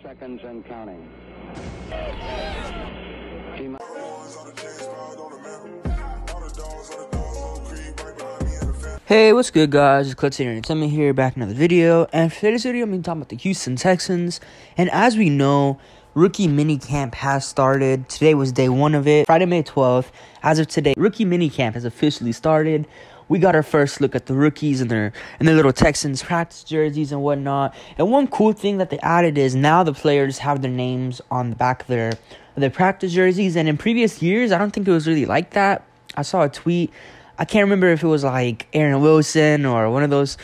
seconds and counting. Hey, what's good, guys? It's Clutch here, and Essam here, back in another video. And for today's video, I'm going to be talking about the Houston Texans. And as we know, rookie minicamp has started. Today was day one of it, Friday, May 12th. As of today, rookie minicamp has officially started. We got our first look at the rookies and their little Texans practice jerseys and whatnot. And one cool thing that they added is now the players have their names on the back of their practice jerseys. And in previous years, I don't think it was really like that. I saw a tweet. I can't remember if it was like Aaron Wilson or one of those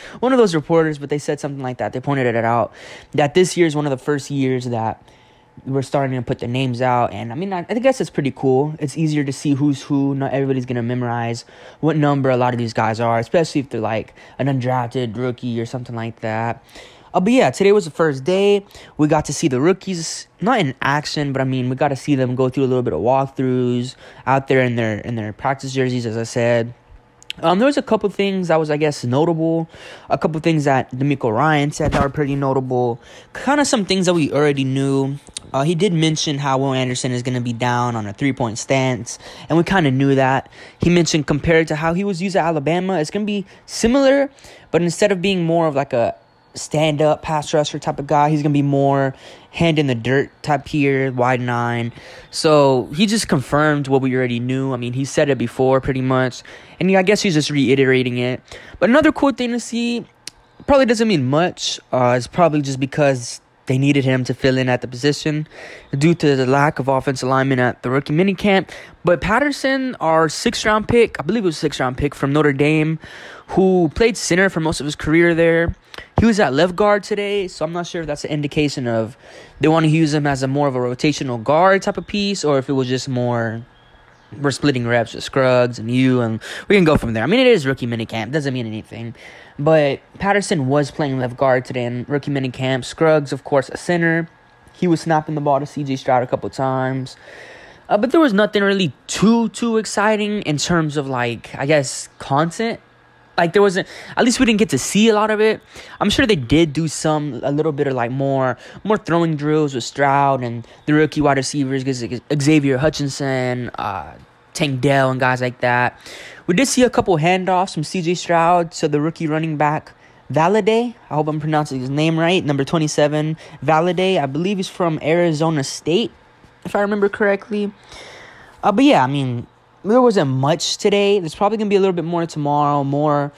reporters, but they said something like that. They pointed it out that this year is one of the first years that we're starting to put the names out. And I mean, I guess it's pretty cool. It's easier to see who's who. Not everybody's going to memorize what number a lot of these guys are, especially if they're like an undrafted rookie or something like that. But yeah, today was the first day. We got to see the rookies, not in action, but I mean, we got to see them go through a little bit of walkthroughs out there in their practice jerseys, as I said. There was a couple things that was, I guess, notable. A couple things that D'Amico Ryan said that were pretty notable. Kind of some things that we already knew. He did mention how Will Anderson is going to be down on a three-point stance, and we kind of knew that. He mentioned compared to how he was used at Alabama, it's going to be similar, but instead of being more of like a stand-up pass rusher type of guy, he's going to be more hand-in-the-dirt type here, wide nine. So he just confirmed what we already knew. I mean, he said it before pretty much, and yeah, I guess he's just reiterating it. But another cool thing to see, probably doesn't mean much. It's probably just because they needed him to fill in at the position due to the lack of offensive linemen at the rookie minicamp. But Patterson, our sixth-round pick, I believe it was a sixth-round pick from Notre Dame, who played center for most of his career there. He was at left guard today, so I'm not sure if that's an indication of they want to use him as a more of a rotational guard type of piece, or if it was just more we're splitting reps with Scruggs and you, and we can go from there. I mean, it is rookie minicamp. Doesn't mean anything. But Patterson was playing left guard today in rookie minicamp. Scruggs, of course, a center. He was snapping the ball to C.J. Stroud a couple times. But there was nothing really too exciting in terms of, like, I guess, content. Like, there wasn't, at least we didn't get to see a lot of it. I'm sure they did do a little bit of, like, more throwing drills with Stroud and the rookie wide receivers, Xavier Hutchinson, Tank Dell, and guys like that. We did see a couple handoffs from C.J. Stroud to the rookie running back, Valladay. I hope I'm pronouncing his name right. Number 27, Valladay. I believe he's from Arizona State, if I remember correctly. But yeah, I mean, there wasn't much today. There's probably going to be a little bit more tomorrow. More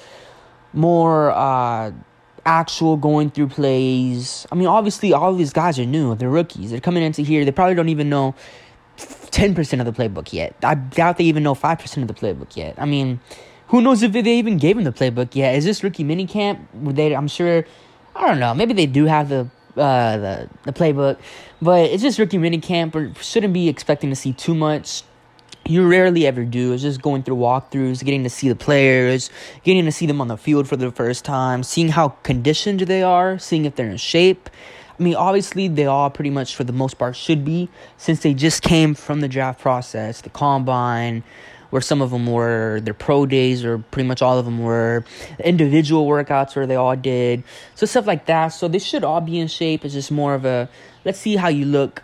actual going through plays. I mean, obviously, all of these guys are new. They're rookies. They're coming into here. They probably don't even know 10% of the playbook yet. I doubt they even know 5% of the playbook yet. I mean, who knows if they even gave them the playbook yet? Is this rookie minicamp? I'm sure, I don't know. Maybe they do have the playbook, but it's just rookie minicamp. We shouldn't be expecting to see too much. You rarely ever do. It's just going through walkthroughs, getting to see the players, getting to see them on the field for the first time, seeing how conditioned they are, seeing if they're in shape. I mean, obviously, they all pretty much, for the most part, should be, since they just came from the draft process, the combine, where some of them were their pro days, or pretty much all of them were individual workouts where they all did. So stuff like that. So they should all be in shape. It's just more of a, let's see how you look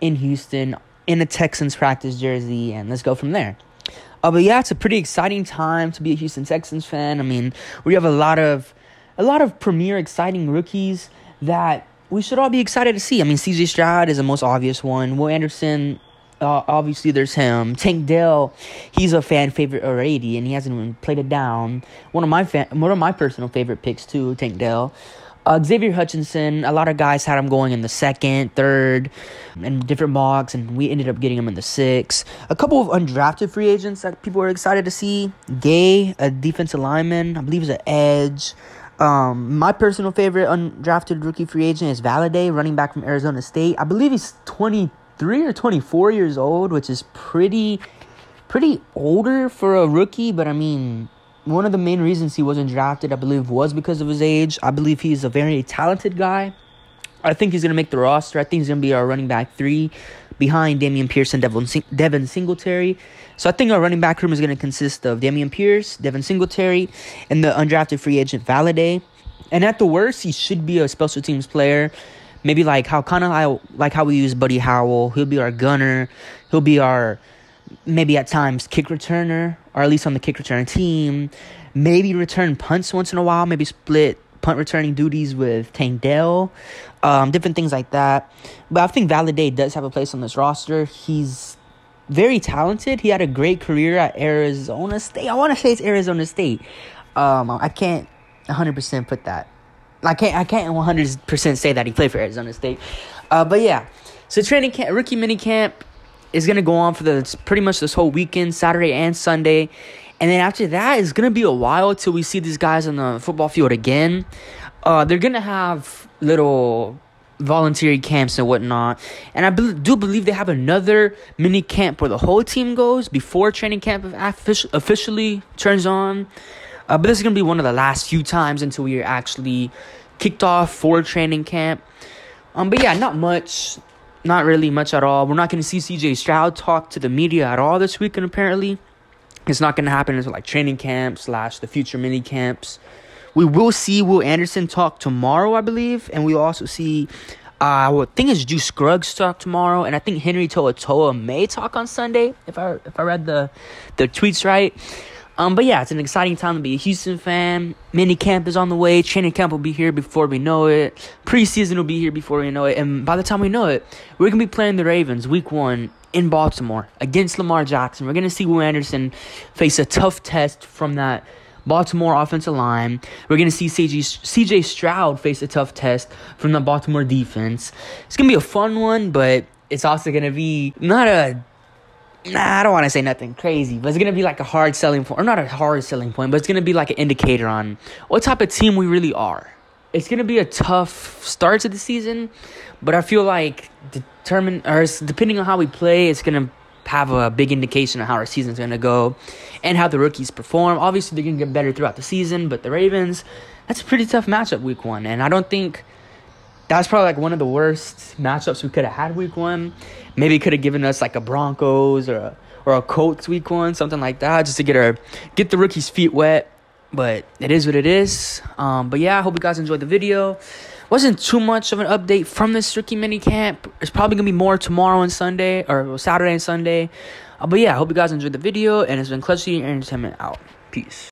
in Houston in a Texans practice jersey, and let's go from there. But yeah, it's a pretty exciting time to be a Houston Texans fan. I mean, we have a lot of premier exciting rookies that we should all be excited to see. I mean, C.J. Stroud is the most obvious one. Will Anderson, obviously there's him. Tank Dell, he's a fan favorite already, and he hasn't even played it down. One of my personal favorite picks too, Tank Dell. Xavier Hutchinson, a lot of guys had him going in the second, third, and different mocks, and we ended up getting him in the sixth. A couple of undrafted free agents that people were excited to see. Gay, a defensive lineman, I believe he's an edge. My personal favorite undrafted rookie free agent is Valladay, running back from Arizona State. I believe he's 23 or 24 years old, which is pretty older for a rookie, but I mean, one of the main reasons he wasn't drafted, I believe, was because of his age. I believe he's a very talented guy. I think he's going to make the roster. I think he's going to be our running back 3 behind Dameon Pierce and Devin Singletary. So I think our running back room is going to consist of Dameon Pierce, Devin Singletary, and the undrafted free agent Valladay. And at the worst, he should be a special teams player. Maybe like how we use Buddy Howell. He'll be our gunner. He'll be our maybe at times kick returner, or at least on the kick return team. Maybe return punts once in a while. Maybe split punt returning duties with Tank Dell. Different things like that. But I think Valladay does have a place on this roster. He's very talented. He had a great career at Arizona State. I want to say it's Arizona State. I can't 100% put that. I can't 100% say that he played for Arizona State. But yeah. So training camp, rookie minicamp is going to go on for pretty much this whole weekend, Saturday and Sunday. And then after that, it's going to be a while till we see these guys on the football field again. They're going to have little voluntary camps and whatnot. And I do believe they have another mini camp where the whole team goes before training camp officially turns on. But this is going to be one of the last few times until we are actually kicked off for training camp. But yeah, not really much at all. We're not going to see CJ Stroud talk to the media at all this weekend, apparently. It's not going to happen until like training camp / the future mini camps. We will see Will Anderson talk tomorrow, I believe. And we'll also see, I think it's Juice Scruggs talk tomorrow. And I think Henry To'oTo'o may talk on Sunday, if I read the tweets right. But yeah, it's an exciting time to be a Houston fan. Mini camp is on the way. Training camp will be here before we know it. Preseason will be here before we know it. And by the time we know it, we're going to be playing the Ravens week 1 in Baltimore against Lamar Jackson. We're going to see Will Anderson face a tough test from that Baltimore offensive line. We're going to see CJ Stroud face a tough test from the Baltimore defense. It's going to be a fun one, but it's also going to be I don't want to say nothing crazy, but it's going to be like a hard selling point. Or not a hard selling point, but it's going to be like an indicator on what type of team we really are. It's going to be a tough start to the season, but I feel like depending on how we play, it's going to have a big indication of how our season's going to go and how the rookies perform. Obviously, they're going to get better throughout the season, but the Ravens, that's a pretty tough matchup week 1, and I don't think that's probably like one of the worst matchups we could have had week 1. Maybe it could have given us like a Broncos or a Colts week 1, something like that, just to get the rookies' feet wet. But it is what it is. But yeah, I hope you guys enjoyed the video. Wasn't too much of an update from this rookie mini camp. It's probably gonna be more tomorrow and Sunday, or Saturday and Sunday. But yeah, I hope you guys enjoyed the video, and it's been Clutch Entertainment out. Peace.